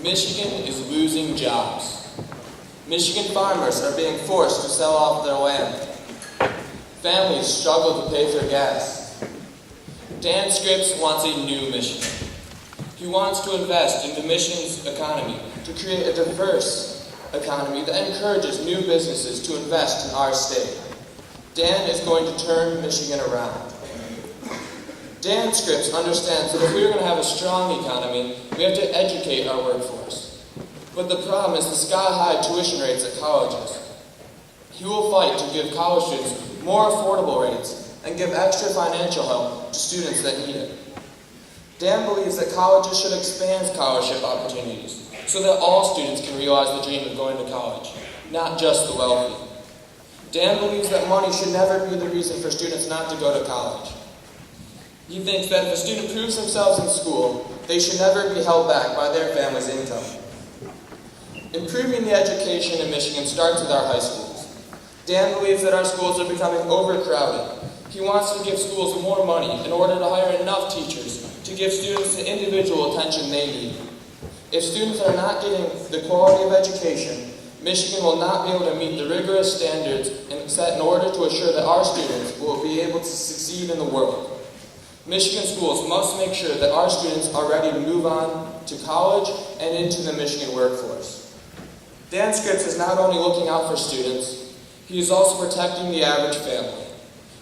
Michigan is losing jobs. Michigan farmers are being forced to sell off their land. Families struggle to pay for gas. Dan Scripps wants a new Michigan. He wants to invest into Michigan's economy to create a diverse economy that encourages new businesses to invest in our state. Dan is going to turn Michigan around. Dan Scripps understands that if we are going to have a strong economy, we have to educate our workforce. But the problem is the sky-high tuition rates at colleges. He will fight to give college students more affordable rates and give extra financial help to students that need it. Dan believes that colleges should expand scholarship opportunities so that all students can realize the dream of going to college, not just the wealthy. Dan believes that money should never be the reason for students not to go to college. He thinks that if a student proves themselves in school, they should never be held back by their family's income. Improving the education in Michigan starts with our high schools. Dan believes that our schools are becoming overcrowded. He wants to give schools more money in order to hire enough teachers to give students the individual attention they need. If students are not getting the quality of education, Michigan will not be able to meet the rigorous standards set in order to assure that our students will be able to succeed in the world. Michigan schools must make sure that our students are ready to move on to college and into the Michigan workforce. Dan Scripps is not only looking out for students, he is also protecting the average family.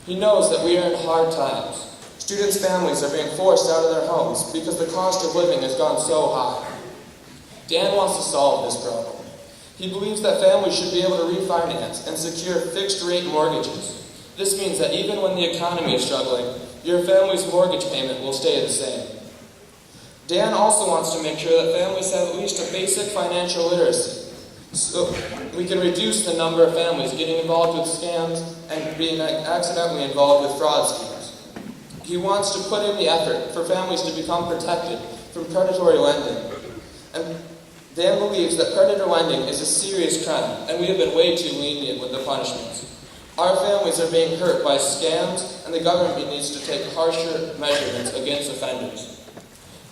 He knows that we are in hard times. Students' families are being forced out of their homes because the cost of living has gone so high. Dan wants to solve this problem. He believes that families should be able to refinance and secure fixed-rate mortgages. This means that even when the economy is struggling, your family's mortgage payment will stay the same. Dan also wants to make sure that families have at least a basic financial literacy, so we can reduce the number of families getting involved with scams and being accidentally involved with fraud schemes. He wants to put in the effort for families to become protected from predatory lending. And Dan believes that predatory lending is a serious crime, and we have been way too lenient with the punishments. Our families are being hurt by scams, and the government needs to take harsher measurements against offenders.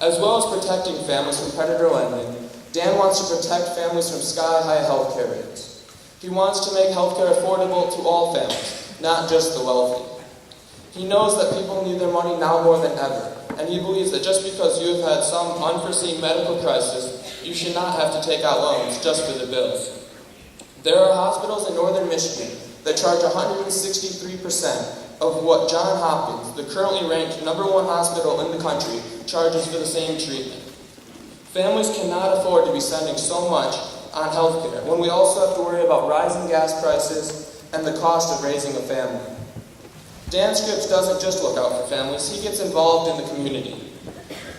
As well as protecting families from predatory lending, Dan wants to protect families from sky-high healthcare rates. He wants to make healthcare affordable to all families, not just the wealthy. He knows that people need their money now more than ever, and he believes that just because you have had some unforeseen medical crisis, you should not have to take out loans just for the bills. There are hospitals in northern Michigan that charge 163% of what Johns Hopkins, the currently ranked #1 hospital in the country, charges for the same treatment. Families cannot afford to be spending so much on health care when we also have to worry about rising gas prices and the cost of raising a family. Dan Scripps doesn't just look out for families, he gets involved in the community.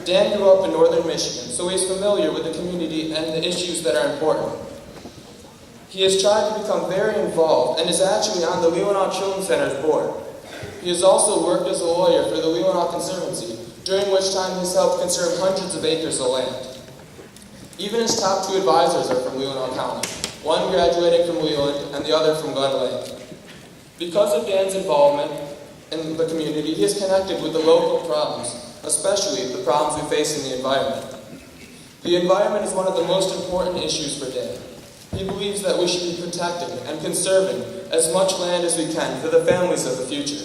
Dan grew up in northern Michigan, so he's familiar with the community and the issues that are important. He has tried to become very involved and is actually on the Leland High Children's Center's board. He has also worked as a lawyer for the Leland High Conservancy, during which time he's helped conserve hundreds of acres of land. Even his top 2 advisors are from Leland High County, one graduating from Leland and the other from Glen Lake. Because of Dan's involvement in the community, he is connected with the local problems, especially the problems we face in the environment. The environment is one of the most important issues for Dan. He believes that we should be protecting and conserving as much land as we can for the families of the future.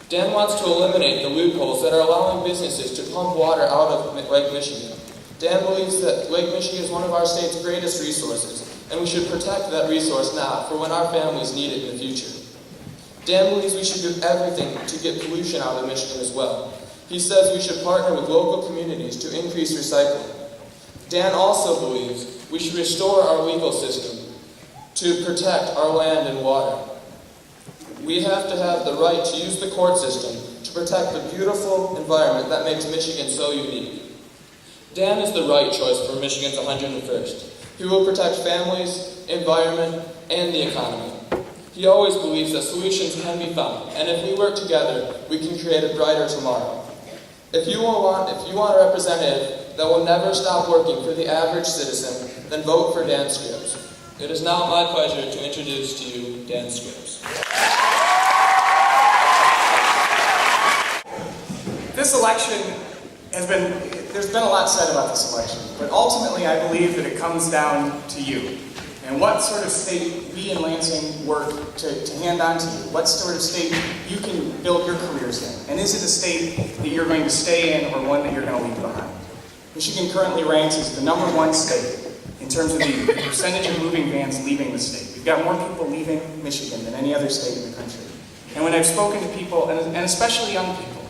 Dan wants to eliminate the loopholes that are allowing businesses to pump water out of Lake Michigan. Dan believes that Lake Michigan is one of our state's greatest resources, and we should protect that resource now for when our families need it in the future. Dan believes we should do everything to get pollution out of Michigan as well. He says we should partner with local communities to increase recycling. Dan also believes we should restore our legal system to protect our land and water. We have to have the right to use the court system to protect the beautiful environment that makes Michigan so unique. Dan is the right choice for Michigan's 101st. He will protect families, environment, and the economy. He always believes that solutions can be found, and if we work together, we can create a brighter tomorrow. If you want a representative that will never stop working for the average citizen, then vote for Dan Scripps. It is now my pleasure to introduce to you Dan Scripps. This election there's been a lot said about this election, but ultimately I believe that it comes down to you. And what sort of state we in Lansing work to hand on to you. What sort of state you can build your careers in. And is it a state that you're going to stay in or one that you're going to leave behind? Michigan currently ranks as the #1 state in terms of the percentage of moving vans leaving the state. We've got more people leaving Michigan than any other state in the country. And when I've spoken to people, and especially young people,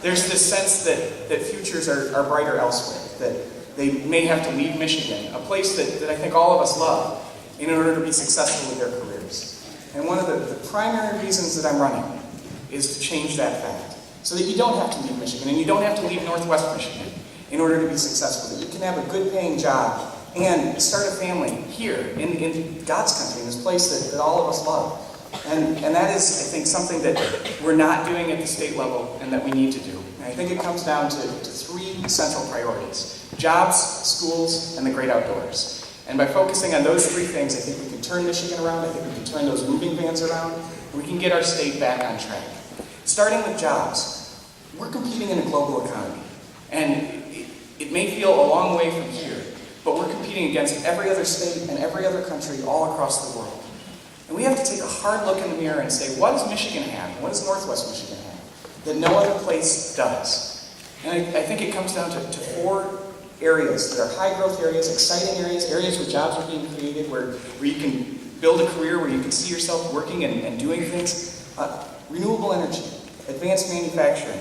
there's this sense that futures are brighter elsewhere, that they may have to leave Michigan, a place that I think all of us love, in order to be successful with their careers. And one of the primary reasons that I'm running is to change that fact, so that you don't have to leave Michigan, and you don't have to leave Northwest Michigan in order to be successful, that you can have a good paying job and start a family here in God's country, in this place that all of us love. And that is, I think, something that we're not doing at the state level and that we need to do. And I think it comes down to 3 central priorities: jobs, schools, and the great outdoors. And by focusing on those 3 things, I think we can turn Michigan around, I think we can turn those moving vans around, and we can get our state back on track. Starting with jobs, we're competing in a global economy. And it may feel a long way from here, but we're competing against every other state and every other country all across the world. And we have to take a hard look in the mirror and say, what does Michigan have? What does Northwest Michigan have that no other place does? And I think it comes down to 4 areas that are high growth areas, exciting areas, areas where jobs are being created, where you can build a career, where you can see yourself working and doing things. Renewable energy, advanced manufacturing,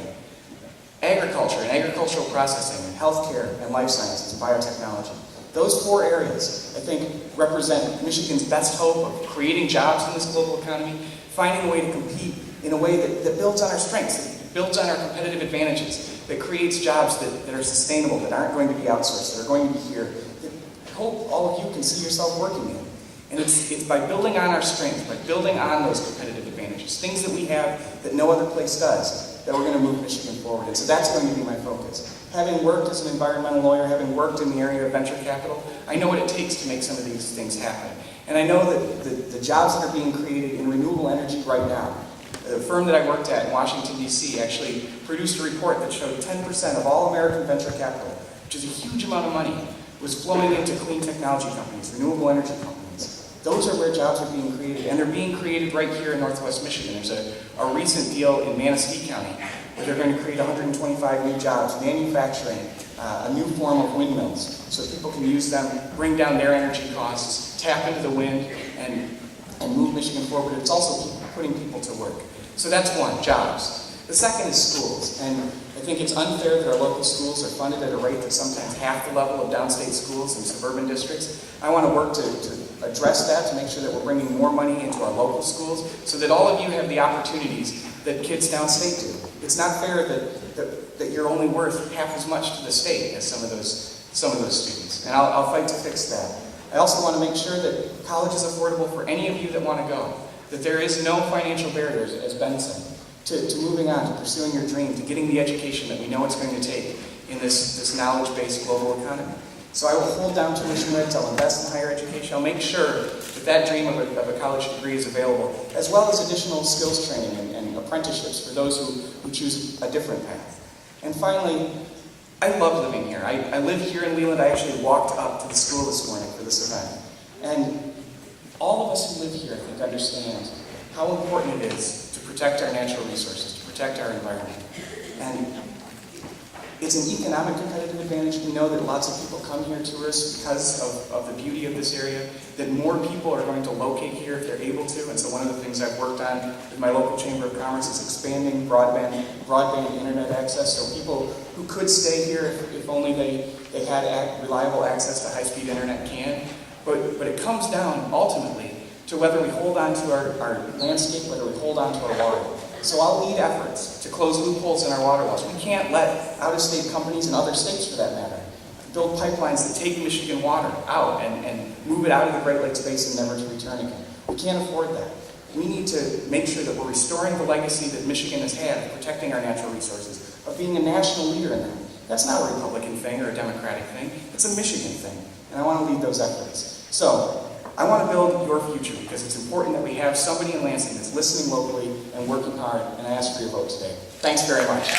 agriculture and agricultural processing, and healthcare and life sciences and biotechnology. Those 4 areas, I think, represent Michigan's best hope of creating jobs in this global economy, finding a way to compete in a way that builds on our strengths, that builds on our competitive advantages, that creates jobs that are sustainable, that aren't going to be outsourced, that are going to be here, that I hope all of you can see yourself working in. And it's by building on our strengths, by building on those competitive advantages, things that we have that no other place does, that we're going to move Michigan forward. And so that's going to be my focus. Having worked as an environmental lawyer, having worked in the area of venture capital, I know what it takes to make some of these things happen. And I know that the jobs that are being created in renewable energy right now, the firm that I worked at in Washington, D.C. actually produced a report that showed 10% of all American venture capital, which is a huge amount of money, was flowing into clean technology companies, renewable energy companies. Those are where jobs are being created, and they're being created right here in Northwest Michigan. There's a recent deal in Manistee County where they're going to create 125 new jobs manufacturing a new form of windmills so people can use them, bring down their energy costs, tap into the wind, and move Michigan forward. It's also putting people to work. So that's 1, jobs. The second is schools, and I think it's unfair that our local schools are funded at a rate that's sometimes half the level of downstate schools in suburban districts. I want to work to address that, to make sure that we're bringing more money into our local schools so that all of you have the opportunities that kids downstate do. It's not fair that you're only worth half as much to the state as some of those students, and I'll fight to fix that. I also want to make sure that college is affordable for any of you that want to go, that there is no financial barriers, as Ben said, to moving on, to pursuing your dream, to getting the education that we know it's going to take in this knowledge-based global economy. So I will hold down tuition rates, I'll invest in higher education, I'll make sure that dream of a college degree is available, as well as additional skills training and apprenticeships for those who choose a different path. And finally, I love living here. I live here in Leland. I actually walked up to the school this morning for this event. And all of us who live here, I think, understand how important it is to protect our natural resources, to protect our environment. And it's an economic competitive advantage. We know that lots of people come here, tourists, because of the beauty of this area, that more people are going to locate here if they're able to. And so one of the things I've worked on with my local Chamber of Commerce is expanding broadband internet access, so people who could stay here if only they had reliable access to high-speed internet can. But it comes down, ultimately, to whether we hold on to our landscape, whether we hold on to our water. So I'll lead efforts to close loopholes in our water laws. We can't let out-of-state companies, and other states for that matter, build pipelines that take Michigan water out and move it out of the Great Lakes Basin, never to return again. We can't afford that. We need to make sure that we're restoring the legacy that Michigan has had of protecting our natural resources, of being a national leader in that. That's not a Republican thing or a Democratic thing. It's a Michigan thing, and I want to lead those efforts. So I want to build your future because it's important that we have somebody in Lansing that's listening locally and working hard, and I ask for your vote today. Thanks very much.